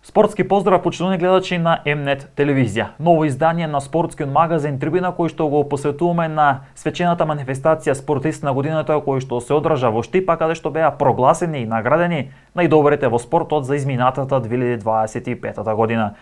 Спортски поздрав, почитувани гледачи на М-нет телевизија. Ново издание на спортскиот магазин Трибина, кој што го посветуваме на свечената манифестација Спортист на годината, кој што се одржа во Штипа, каде што беа прогласени и наградени најдобрите во спортот за изминатата 2025 година.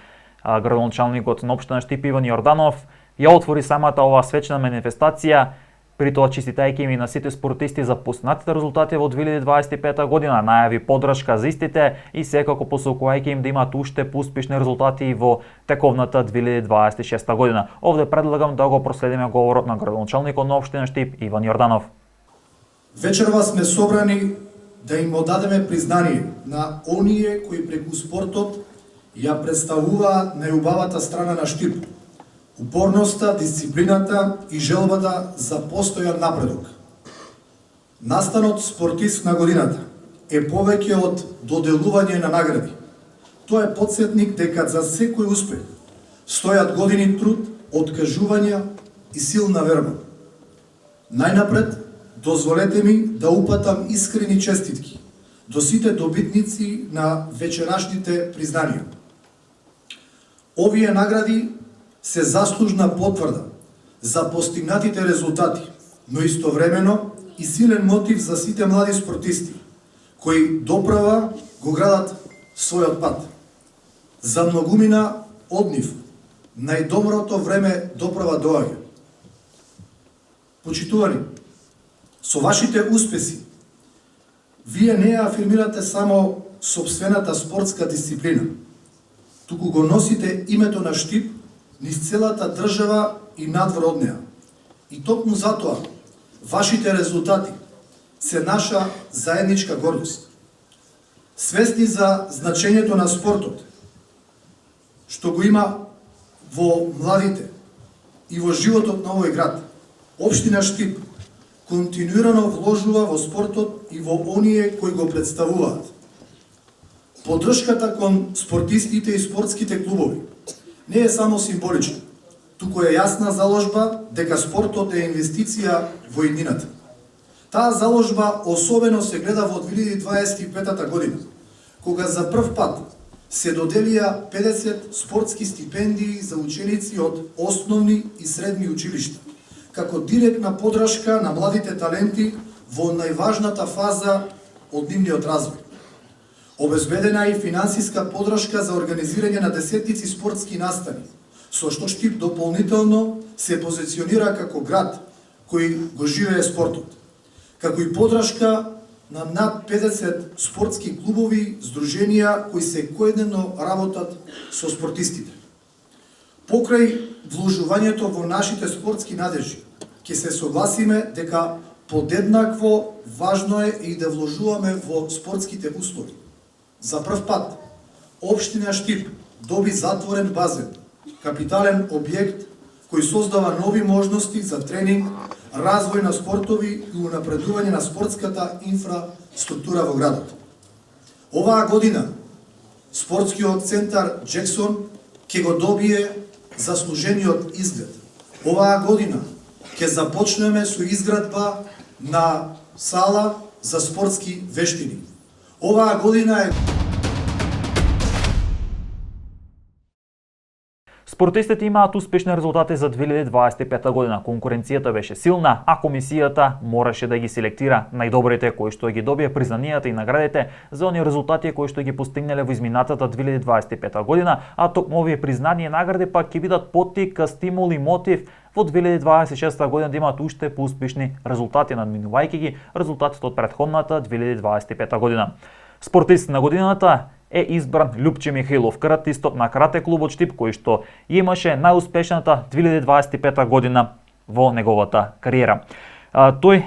Градоначалникот на општина Штип Иван Јорданов ја отвори самата оваа свечена манифестација, при тоа честитајќи им и на сите спортисти за постигнатите резултати во 2025 година, најави поддршка за истите и секако посакувајќи им да имаат уште успешни резултати во тековната 2026 година. Овде предлагам да го проследиме говорот на градоначалникот на општина Штип Иван Јорданов. Вечерва сме собрани да им одадеме признание на оние кои преку спортот ја представуваат најубавата страна на Штип. Упорноста, дисциплината и желбата за постојан напредок. Настанот Спортист на годината е повеќе од доделување на награди. Тоа е потсетник дека за секој успех стојат години труд, откажувања и силна верба. Најнапред, дозволете ми да упатам искрени честитки до сите добитници на вечерашните признанија. Овие награди се заслужна потврда за постигнатите резултати, но истовремено и силен мотив за сите млади спортисти, кои доправа го градат својот пат. За многумина од нив, најдоброто време доправа доаѓа. Почитувани, со вашите успеси, вие не ја афирмирате само сопствената спортска дисциплина, туку го носите името на Штип низ целата држава и надвор од неа. И токму затоа, вашите резултати се наша заедничка гордост. Свесни за значењето на спортот, што го има во младите и во животот на овој град, општина Штип континуирано вложува во спортот и во оние кои го представуваат. Поддршката кон спортистите и спортските клубови не е само символична, туку е јасна заложба дека спортот е инвестиција во иднината. Таа заложба особено се гледа во 2025 година, кога за прв пат се доделија 50 спортски стипендии за ученици од основни и средни училишта, како директна поддршка на младите таленти во најважната фаза од нивниот развој. Обезбедена е и финансиска поддршка за организирање на десетици спортски настани, со што Штип дополнително се позиционира како град кој го живее спортот, како и поддршка на над 50 спортски клубови, здруженија кои секојдневно работат со спортистите. Покрај вложувањето во нашите спортски надежи, ќе се согласиме дека подеднакво важно е и да вложуваме во спортските услови. За прв пат, општина Штип доби затворен базен, капитален објект кој создава нови можности за тренинг, развој на спортови и унапредување на спортската инфраструктура во градот. Оваа година, спортскиот центар Джексон ќе го добие заслужениот изглед. Оваа година ќе започнеме со изградба на сала за спортски вештини. Оваа година е... Спортистите имаат успешни резултати за 2025 година. Конкуренцијата беше силна, а комисијата мораше да ги селектира најдобрите кои што ги добие признанијата и наградите за оние резултати кои што ги постигнале во изминатата 2025 година, а токму овие признани и награди пак ќе бидат поттик, стимул и мотив во 2026 година да имаат уште поуспешни резултати, надминувајќи ги резултатите од претходната 2025 година. Спортист на годината е избран Љупче Михаилов, каратистот на карате клубот Штип, кој што имаше најуспешната 2025 година во неговата кариера. Тој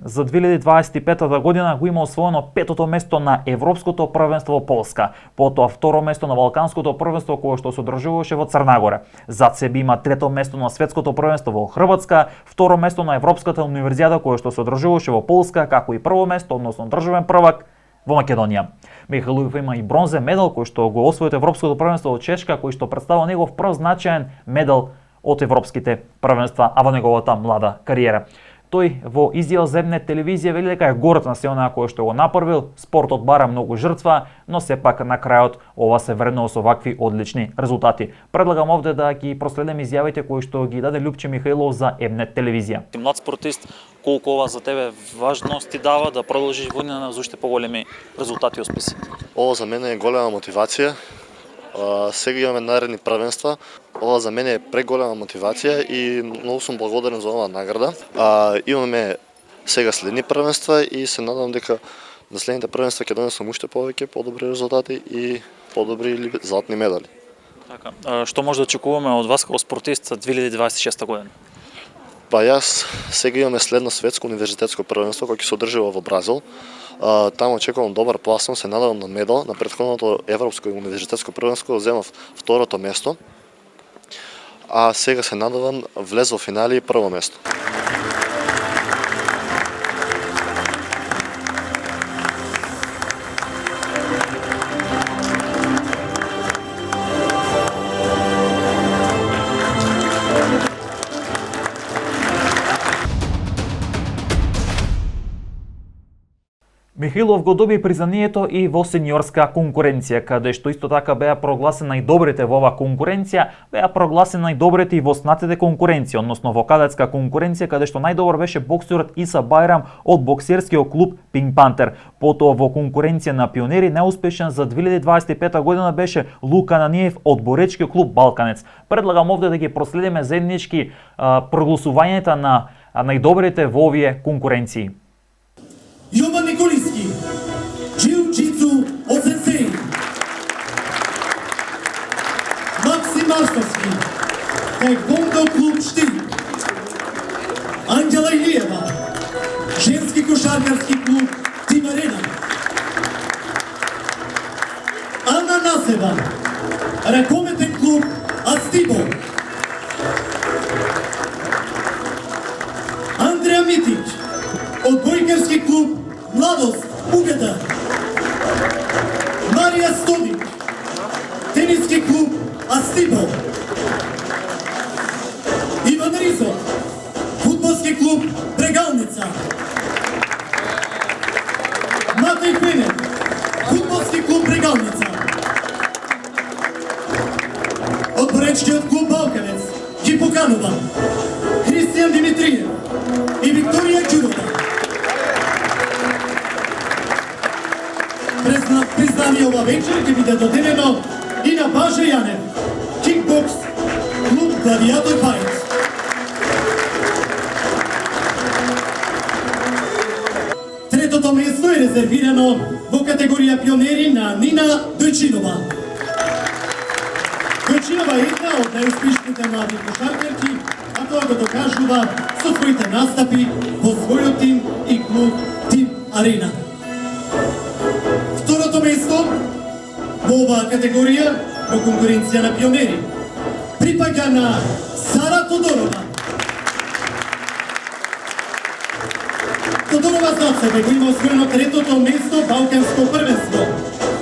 за 2025 година го има освоено петото место на Европското првенство во Полска, потоа второ место на Балканското првенство кое што се одржуваше во Црна Гора. Зад себе има трето место на Светското првенство во Хрватска, второ место на Европската универзијада кое што се одржуваше во Полска, како и прво место, односно државен првак во Македонија. Михаилов има и бронзен медал кој што го освои Европското првенство во Чешка, кој што представува негов прв значаен медал од европските првенства, а во неговата млада кариера. Тој во изјава за М-нет телевизија вели дека е горд на се онаа кој што го направил, спортот бара многу жртва, но сепак на крајот ова се вреднува со вакви одлични резултати. Предлагам овде да ги проследиме изјавите кои што ги даде Љупче Михаилов за М-нет телевизија. Ти млад спортист, колку ова за тебе важност ти дава да продолжиш водење за уште поголеми резултати и успеси? Ова за мене е голема мотивација. Сега имаме наредни првенства. Ова за мене е преголема мотивација и многу сум благодарен за оваа награда. Имаме сега следни првенства и се надевам дека на следните првенства ќе донесам уште повеќе подобри резултати и подобри златни медали. Така, што може да очекуваме од вас како спортист за 2026 година? Па јас сега имаме следно светско универзитетско првенство кој ќе се одржува во Бразил. Таму очекувам добар пласман, се надевам на медал. На претходното европско универзитетско првенство земав второто место. А сега се надевам влез во финали и прво место. Михаилов го доби признанието и во сениорска конкуренција, каде што исто така беа прогласени најдобрите во оваа конкуренција, беа прогласени најдобрите и во снатите конкуренции, односно во кадетска конкуренција, каде што најдобар беше боксерот Иса Бајрам од боксерскиот клуб Пинк Пантер. Потоа во конкуренција на пионери најуспешен за 2025 година беше Лука Ананиев од боречкиот клуб Балканец. Предлагам овде да ги проследиме заеднички прогласувањата на најдобрите во овие конкуренции. Јован Николиски, Џиу-џицу од Сенсеј. Максим Марстовски, Таеквондо клуб Штип. Анđела Илиева, женски кошаркарски клуб Тим Арена. Ана Насева, ракометен клуб Астибо. Андреа Митич, одбојкарски клуб Младост Угеда. Марија Стодик, тениски клуб Астибо. Иван Ризов, фудбалски клуб Брегалница. Матеј Пенев, фудбалски клуб Брегалница. Од боречкиот клуб Балканец ги поканувам Христијан Димитриев и Викторија Ѓурова. Признание ова вечер ќе биде доделено и на Баже Јанев, кикбокс, клуб Гладиатор Фајт. Третото место е резервирано во категорија пионери на Нина Дојчинова. Дојчинова е една од најуспешните млади кошаркарки, а тоа го докажува со своите настапи во својот тим и клуб Тим Арена. Второто место во оваа категорија во конкуренција на пионери припаѓа на Сара Тодорова. Тодорова за себе го има освоено третото место Балканско првенство.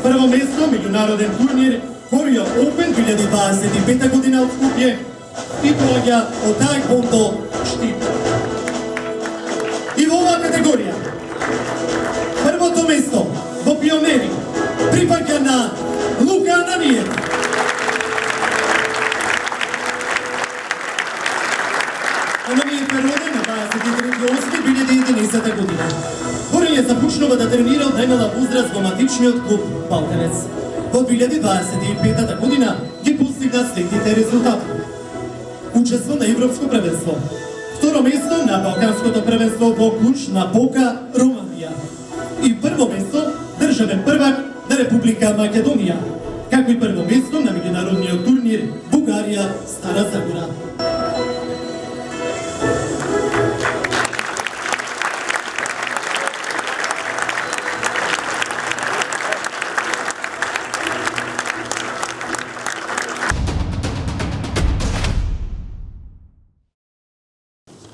Прво место меѓународен турнир Korea Open 2025 година од Скопје и доаѓа од Таеквондо Штип. И во оваа категорија првото место во пионери припаѓа на Лука Ананиев. Ананиев е роден на 23.8.2011 година. Борење започнува да тренира од најмала возраст во матичниот клуб Балканец. Во 2025 година ги постигна следните резултати. Учество на Европско првенство. Второ место на Балканското првенство во Клуч на Бока, Романија. И прво место државен првак на Република Македонија, како и прво место на меѓународниот турнир Бугарија Стара Загора.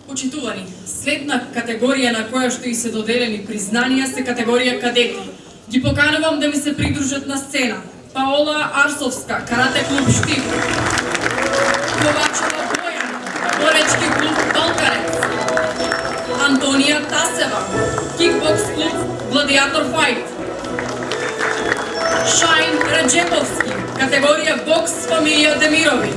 Почитувани, следна категорија на која што и се доделени признанија се категорија кадети. Ги поканувам да ми се придружат на сцена Паола Арсовска, карате клуб Штип, Ковачева Бојана, боречки клуб Балканец, Антонија Тасева, кикбокс клуб Гладиатор Файт. Шаин Раджеповски, категорија бокс фамилија Демирови.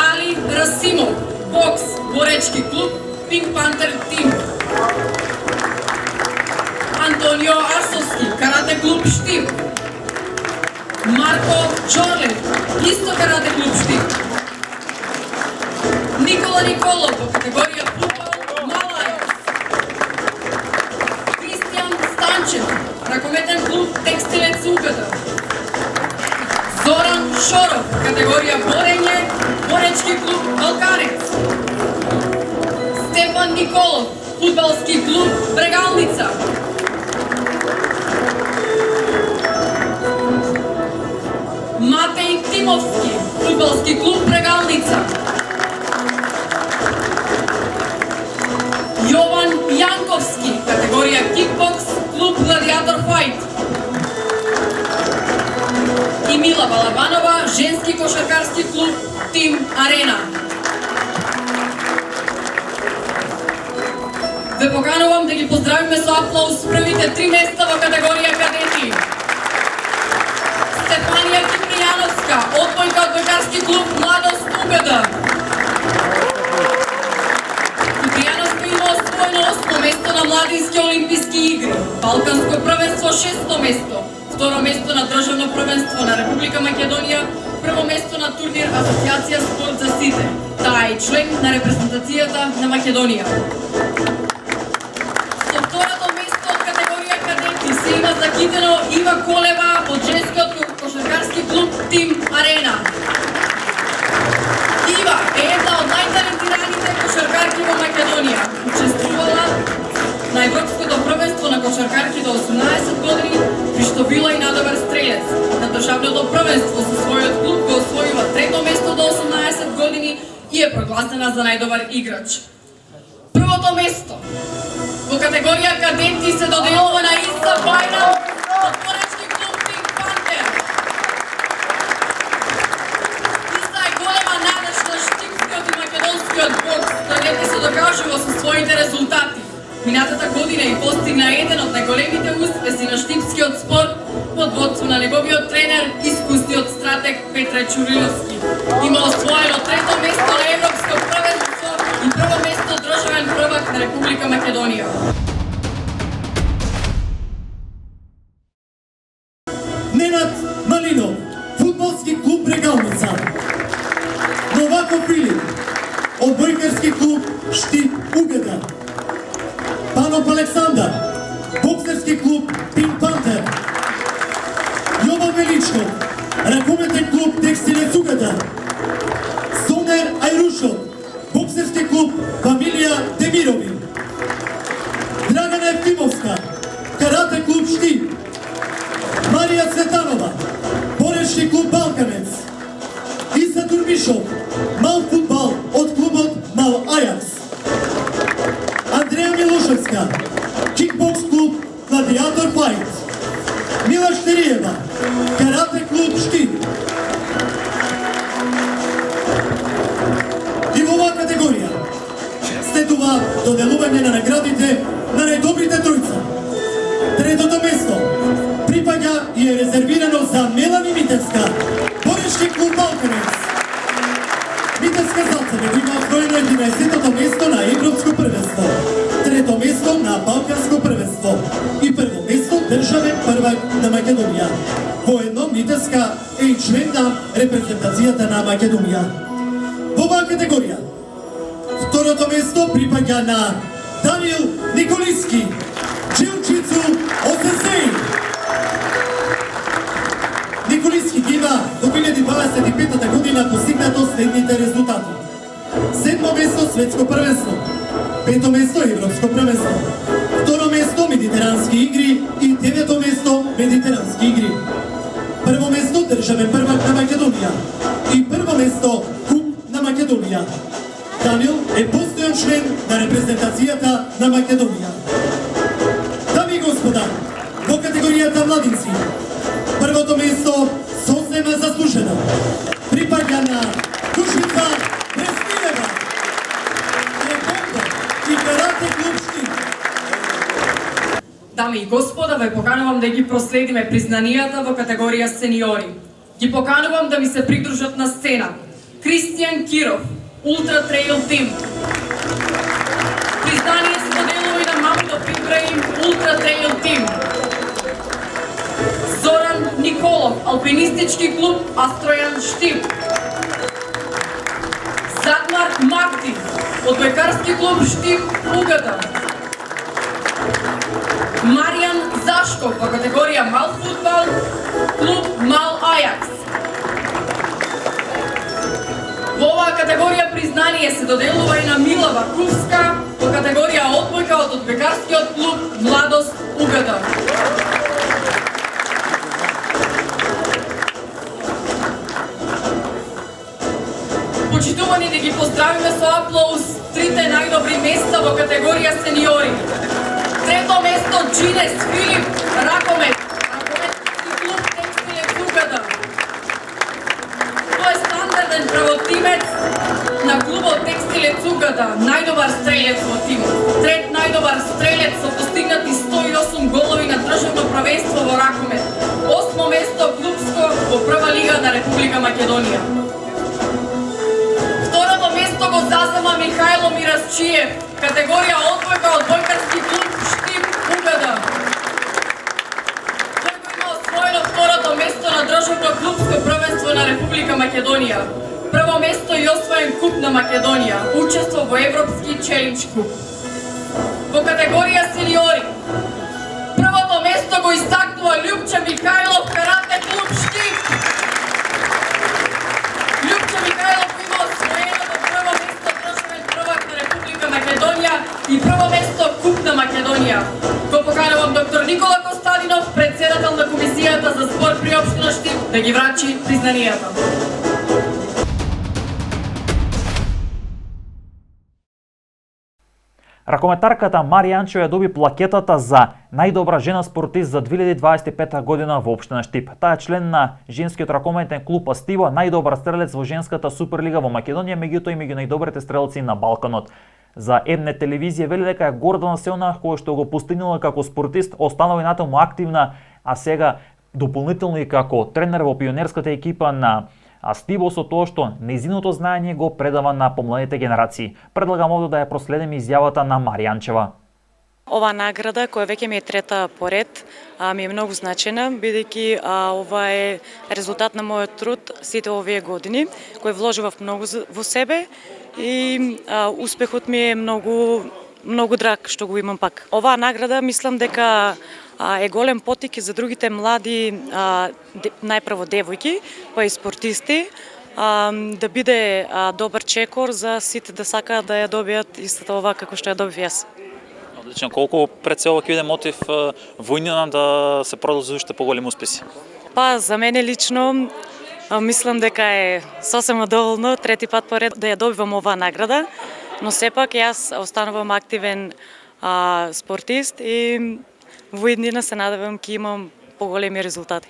Али Расимов, бокс боречки клуб Пинк Пантер Тим. Антонио Арсовски, карате клуб Штип. Марко Чорлев, исто карате клуб Штип. Никола Николов, категорија футбол Малајс. Кристијан Станчев, ракометен клуб Текстилец Угада. Зоран Шоров, категорија борење, боречки клуб Балкарец. Стефан Николов, фудбалски клуб Брегалница. Матеј Тимовски, фудбалски клуб Брегалница. Јован Јанковски, категорија кикбокс, клуб Гладиатор Файт. И Мила Балабанова, женски кошаркарски клуб Тим Арена. Ве поканувам да ги поздравиме со аплауз првите 3 места во категорија кадети. Стефанија Кипријановска, одбојка од бекарски клуб Младост Угада. Кипријановска има освоено 8 место на младински олимписки игри, Балканско првенство 6 место, 2 место на државно првенство на Република Македонија, 1 место на турнир Асоцијација спорт за сите. Таа е член на репрезентацијата на Македонија. Со второто место од категорија кадети се има закидено Ива Колева од женскиот кошаркарски клуб Тим Арена. Ива е една од најталентираните кошаркарки во Македонија. Учествувала на Европското првенство на кошаркарки до 18 години, при што била и надобар стрелец. На државното првенство со својот клуб го освоила 3-то место до 18 години и е прогласена за најдобар играч. Првото место во категорија кадети се доделува на Иса Бајна од боречки клуб Пинк Пантер. Иса е голема надеж на штипскиот и македонскиот бокс, кадети се докажува со своите резултати. Минатата година и постигна еден од најголемите успеси на штипскиот спорт под водство на неговиот тренер, искусниот стратег Петре Чуриловски. Има освоено 3-то место на Европско првенство и 1-во место државен првак на Република Македонија. Ненад Малинов, фудбалски клуб Брегалница. Новаков Филип, одбојкарски клуб Штип Угада. Панов Александар, боксерски клуб Пинк Пантер. Јован Величков, ракометен клуб Текстилец Угада. Сонер Ајрушов, боксерски клуб фамилија Демирови. Драгана Евтимовска, карате клуб Штип. Марија Цветанова, борешки клуб Балканец. Иса Турмишов, мал фудбал од клубот Мал Ајакс. Андреја Милошевска, кикбокс клуб Гладиатор Файт. Мила Штериева, карате клуб Штип. И во оваа категорија следува доделување на наградите на најдобрите тројца. Третото место припаѓа и е резервирано за Мелани Митевска, борешки клуб Балканец. Митевска Зацене го има освоено 11-тото место на Европско првенство, 3-то место на Балканско првенство и 1-во место државен првак на Македонија. Воедно Митевска е и член на репрезентацијата на Македонија. Во оваа категорија второто место припаѓа на Даниел Николиски, Джилчицу Осесеј. Николиски ги има во 2025 година постигнато следните резултати. 7 место светско првенство, 5 место европско првенство, 2 место медитерански игри и 9 место медитерански игри. 1 место државен првак на Македонија и 1 место куп на Македонија. Даниел е постојан член на репрезентацијата на Македонија. Дами и господа, во категоријата младинци, првото место сосема заслужено припаѓа на Душица Брестилева. Дами и господа, ве поканувам да ги проследиме признанијата во категорија сениори. Ги поканувам да ми се придружат на сцена. Кристијан Киров, Ултра Трейл Тим. Признание се доделува и на Мамудов Ибраим, Ултра Трейл Тим. Зоран Николов, Алпинистички клуб Астројан Штип. Задмар Макти, Одбојкарски клуб Штип Угата. Маријан Зашков во категорија мал фудбал, клуб Мал Ајакс. Во оваа категорија признание се доделува и на Милава Кувска во категорија одбојка од одбојкарскиот клуб Младост Угата. Почитувани да ги поздравиме со аплауз трите најдобри места во категорија сениори. Трето место Джинес Филип Ракомет, Ракометски клуб Текстиле Угата. Тој е стандарден правотимец на клубот Текстиле Угата, најдобар стрелец во тимот. Трет најдобар стрелец со постигнати 108 голови на државно правенство во Ракомет. Осмо место клубско во прва лига на Република Македонија. Второто место го зазема Михајло Мирасчиев, категорија одбојка одбојкарски клуб Штип Угада. Тој го има освоено второто место на државно клубско првенство на Република Македонија. Прво место и освоен куп на Македонија, учество во Европски челендж куп. Во категорија сениори, првото место го истакнува Љупче Михајлов, карате клуб Штип. Љупче Михајлов има освоеното прво место државен првак на Република Македонија и прво место куп на Македонија. Го поканувам доктор Никола Костадинов, председател на комисијата за спорт при општина Штип, да ги врачи признанијата. Ракометарката Марија Анчева ја доби плакетата за најдобра жена спортист за 2025 година во општина Штип. Таа е член на женскиот ракометен клуб Астива, најдобар стрелец во женската суперлига во Македонија, меѓутоа и меѓу најдобрите стрелци на Балканот. За М-нет телевизија вели дека е горда на се она кој што го постигнала како спортист, останала и натаму активна, а сега дополнително и како тренер во пионерската екипа на Астиво, со тоа што нејзиното знаење го предава на помладите генерации. Предлагам овде да ја проследиме изјавата на Марија Анчева. Ова награда, која веќе ми е трета поред, ми е многу значена, бидејќи ова е резултат на мојот труд сите овие години, кој вложував многу во себе и успехот ми е многу драг што го имам пак. Оваа награда мислам дека е голем поттик и за другите млади, најпрво девојки, па и спортисти, да биде добар чекор за сите да сакаат да ја добијат истата ова како што ја добив јас. Одлично, колку пред се ова ќе биде мотив војнина да се продолжи уште поголеми успеси? Па за мене лично мислам дека е сосема доволно трети пат поред да ја добивам оваа награда, но сепак јас останувам активен спортист и во иднина се надевам ќе имам поголеми резултати.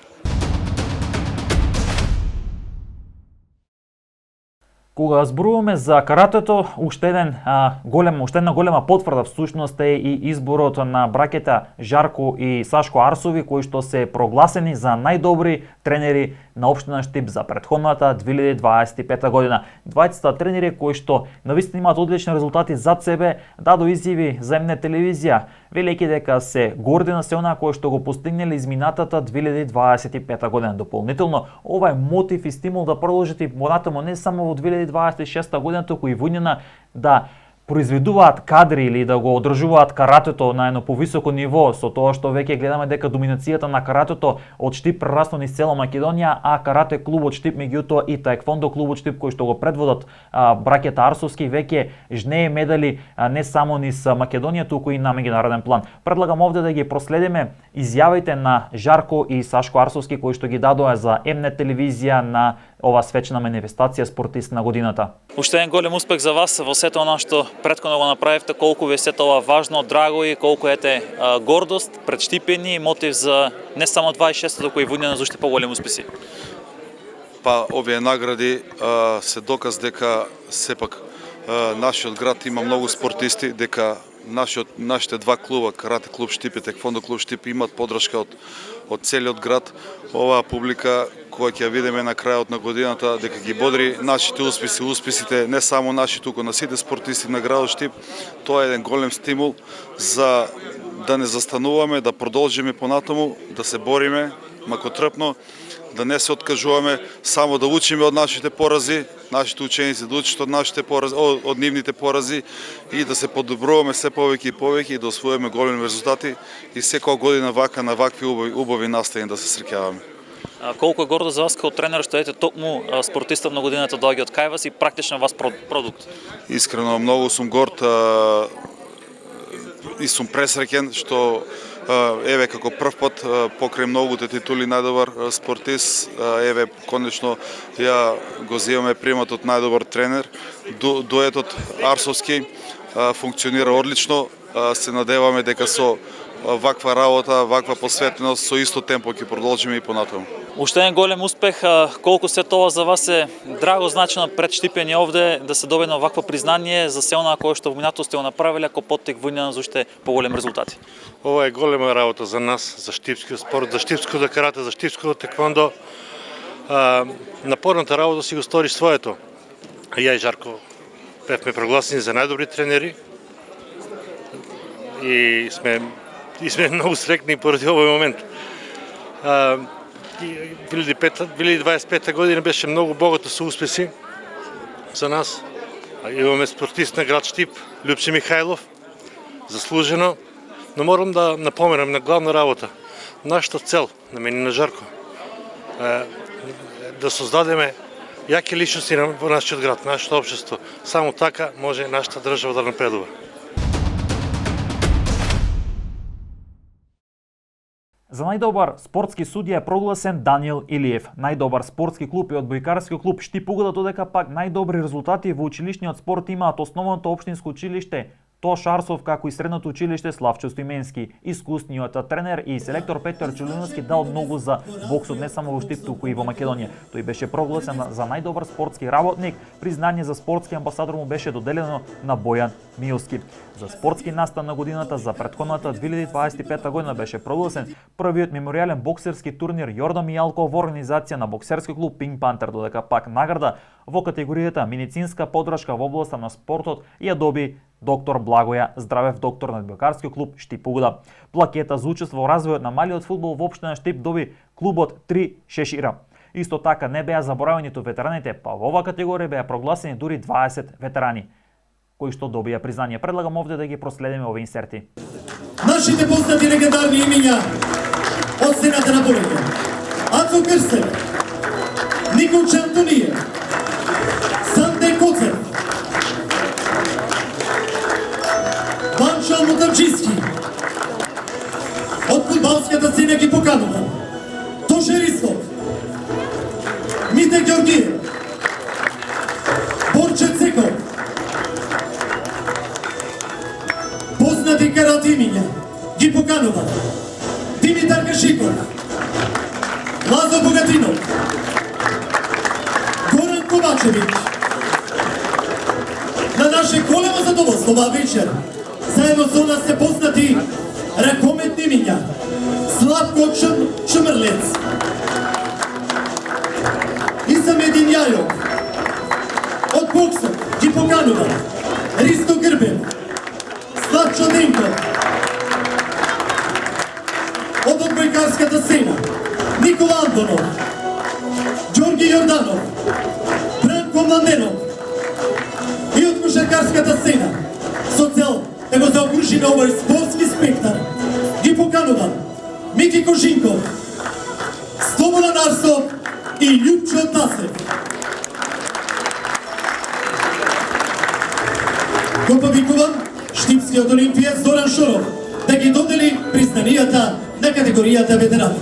Кога зборуваме за каратето, уште една голема потврда всушност е и изборот на браќата Жарко и Сашко Арсови, кои што се прогласени за најдобри тренери на општина Штип за претходната 2025 година. Двајцата тренери кои што навистина имаат одлични резултати зад себе, дадо изјави за М-нет телевизија, велејќи дека се горди на се она кој што го постигнеле изминатата 2025 година. Дополнително, ова е мотив и стимул да продолжат и понатаму не само во 2026 година, туку и војнина да произведуваат кадри или да го одржуваат каратето на едно повисоко ниво, со тоа што веќе гледаме дека доминацијата на каратето од Штип прерасна низ цела Македонија, а карате клубот Штип меѓутоа и таеквондо клубот Штип кој што го предводат браќата Арсовски веќе жнее медали не само низ Македонија, туку и на меѓународен план. Предлагам овде да ги проследиме изјавите на Жарко и Сашко Арсовски кои што ги дадоа за М-нет телевизија на ова свечна манифестација спортист на годината. Уште еден голем успех за вас во сето она што претходно го направивте, колку ви е сето ова важно, драго и колку ете гордост пред Штипени и мотив за не само 26-то, туку и војнина за уште поголеми успеси. Па овие награди се доказ дека сепак нашиот град има многу спортисти, дека нашите два клуба, Карате клуб Штип и Теквондо клуб Штип, имат поддршка од целиот град. Оваа публика која ќе видиме на крајот на годината, дека ги бодри нашите успеси, успесите не само наши, туку на сите спортисти на градот Штип. Тоа е еден голем стимул за да не застануваме, да продолжиме понатаму, да се бориме макотрпно, да не се откажуваме, само да учиме од нашите порази, нашите ученици да учат од нашите порази, од нивните порази и да се подобруваме се повеќе и повеќе и да освоиме големи резултати и секоја година вака на вакви убави настани да се среќаваме. Колку е гордо за вас како тренер што ете токму спортистов на годината доаѓа од кај вас и практично вас продукт? Искрено многу сум горд и сум пресреќен што еве како прв пат покрај многуте титули најдобар спортист, еве конечно ја го земаме приматот најдобар тренер. Дуетот Арсовски функционира одлично. Се надеваме дека со ваква работа, ваква посветеност, со исто темпо ќе продолжиме и понатаму. Уште еден голем успех. Колку се тоа за вас е драго значено пред Штипени овде да се добие вакво признание за се она кое што во минатото сте го направиле, ако поттек војна за уште поголем резултати? Ова е голема работа за нас, за штипскиот спорт, за штипското карате, за штипското теквондо. Напорната работа си го стори своето. Ја и Жарко бевме прогласени за најдобри тренери и сме многу среќни поради овој момент. 2025 година беше многу богата со успеси за нас. Имаме спортист на град Штип, Љупче Михајлов, заслужено, но морам да напоменам на главна работа. Нашата цел, на мене и на Жарко, да создадеме јаки личности во нашиот град, нашето општество. Само така може нашата држава да напредува. За најдобар спортски судија е прогласен Даниел Илиев. Најдобар спортски клуб е одбојкарски клуб Штип Угода, додека пак најдобри резултати во училишниот спорт имаат основното општинско училиште Тош Арсов, како и средното училиште Славчо Стоименски. Искусниот тренер и селектор Петар Чулиновски дал многу за боксот не само во Штип, туку и во Македонија. Тој беше прогласен за најдобар спортски работник. Признание за спортски амбасадор му беше доделено на Бојан Милски. За спортски настан на годината за претходната 2025 година беше прогласен првиот меморијален боксерски турнир Јордан Мијалков во организација на боксерски клуб Пинк Пантер, додека пак награда во категоријата медицинска поддршка во областа на спортот ја доби доктор Благоја Здравев, доктор на одбојкарски клуб Штип Угода. Плакета за учество во развојот на малиот фудбал во општина Штип доби клубот 3 шешира. Исто така не беа заборавени ниту ветераните, па во оваа категорија беа прогласени дури 20 ветерани кои што добија признание. Предлагам овде да ги проследиме овие инсерти. Нашите познати легендарни имиња од сцената на Болење: Ацо Крстев, Николче Антоније, Санте Коцев, Банчо Мутавчиски. Од фудбалската сцена ги поканувам Тоше Ристов, Мите Ѓоргиев, Борче Цеков. Познати карате имиња ги поканувам Димитар Кашиков, Лазо Богатинов, Горан Ковачевиќ. На наше големо задоволство оваа вечер заедно со нас се познати ракометни имиња: Славко Шумрлец, Исамедин Јајов. Од боксот ги поканувам Ристо Грбен, Славчо Денков. Од одбојкарската сцена Никола Антонов, Ѓорги Јорданов, Бранко Младенов. И од кошаркарската сцена со цел да го заокружиме овој спортски спектар ги поканувам Мики Кожинков, Слободан Арсов и Љупчо Тасев. Го повикувам штипскиот олимпиец Зоран Шоров да ги додели признанијата на категоријата ветеран.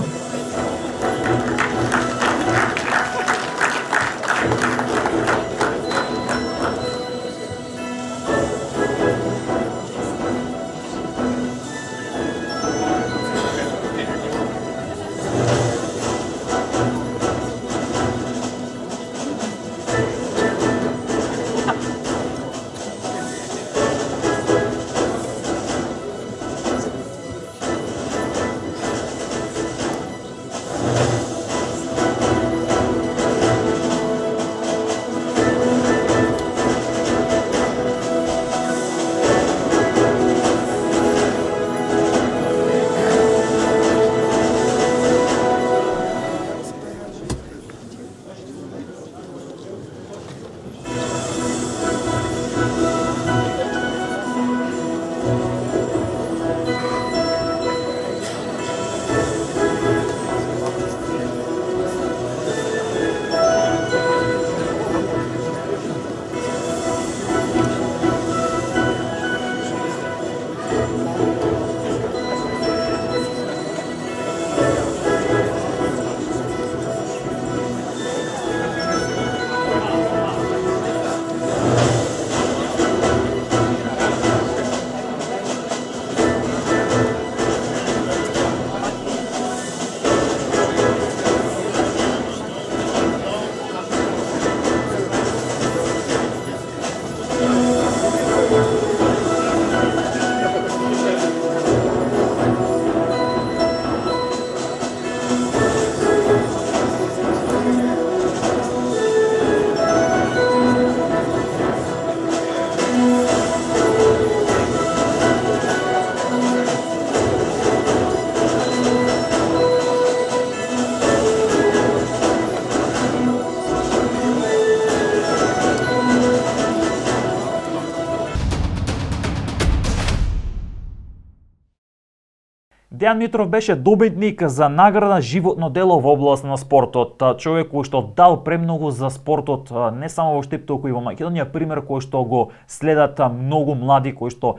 Дејан Митров беше добитник за награда животно дело во област на спортот. Човек кој што дал премногу за спортот не само во Штип, туку и во Македонија, пример кој што го следат многу млади кои што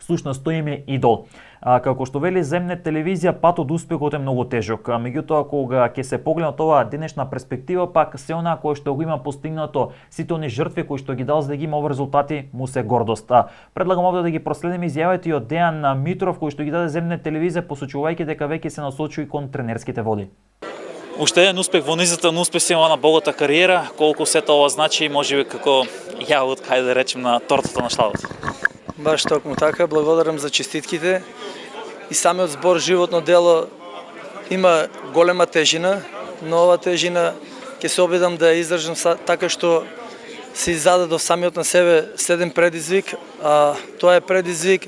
всушност тој им е идол. Како што вели земне телевизија, патот успехот е многу тежок. Меѓутоа, кога ќе се погледне од оваа денешна перспектива, пак се она кој што го има постигнато, сите они жртви кои што ги дал за да ги има овие резултати, му се гордост. Предлагам овде да ги проследиме изјавите од Дејан Митров кој што ги даде земне телевизија, посочувајќи дека веќе се насочува кон тренерските води. Уште еден успех во низата на успеси на богата кариера, колку сето ова значи, можеби како јагот, кај да речем, на тортата на шладот. Баш токму така, благодарам за честитките. И самиот збор животно дело има голема тежина, но ова тежина ќе се обидам да ја издржам така што си зададов самиот на себе следен предизвик, а тоа е предизвик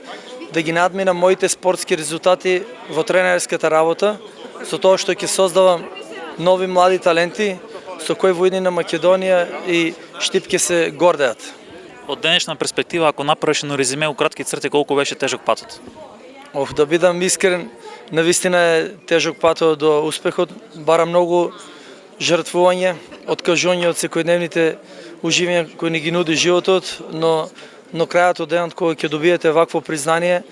да ги надминам моите спортски резултати во тренерската работа, со тоа што ќе создавам нови млади таленти со кои во иднина Македонија и Штип ќе се гордеат. Од денешна перспектива, ако направиш едно резиме у кратки црти, колку беше тежок патот? Да бидам искрен, навистина е тежок патот до успехот, бара многу жртвување, откажување од секојдневните уживања кои ни ги нуди животот, но крајот од денот кога ќе добиете вакво признание,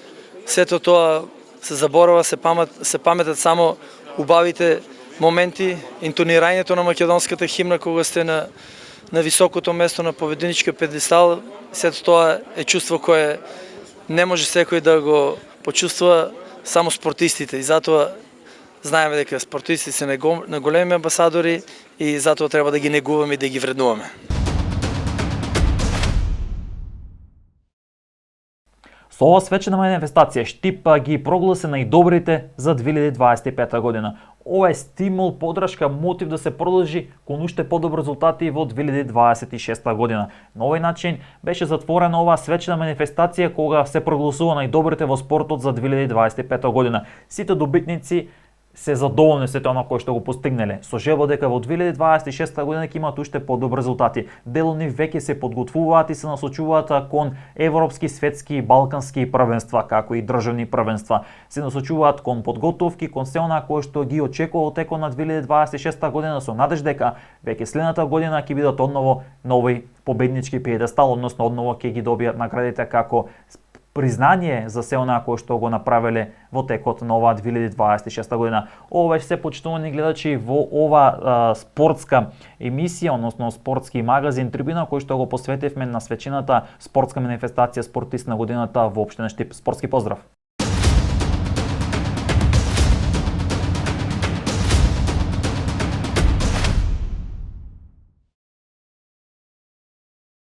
сето тоа се заборава, се паметат само убавите моменти, интонирањето на македонската химна кога сте на високото место на победнички педестал, сето тоа е чувство кое не може секој да го почувствува, само спортистите. И затоа знаеме дека спортистите се на големи амбасадори и затоа треба да ги негуваме и да ги вреднуваме. Со ова свечена манифестација Штип ги прогласи најдобрите за 2025 година. Ова е стимул, подршка, мотив да се продолжи кон уште подобри резултати во 2026 година. На овој начин беше затворена оваа свечена манифестација кога се прогласува најдобрите во спортот за 2025 година. Сите добитници се задоволни сето она кој што го постигнеле, со желба дека во 2026 година ќе имаат уште подобри резултати. Дел од нив веќе се подготвуваат и се насочуваат кон европски, светски и балкански првенства, како и државни првенства. Се насочуваат кон подготовки, кон се она кој што ги очекува во текот на 2026 година, со надежда дека веќе следната година ќе бидат одново нови победнички пиедестал, односно одново ќе ги добијат наградите како признание за се онаа кој што го направиле во текот на оваа 2026 година. Ова беше се, почитувани гледачи, во ова спортска емисија, односно спортски магазин Трибина, кој што го посветивме на свечената спортска манифестација спортист на годината во општина Штип. Спортски поздрав!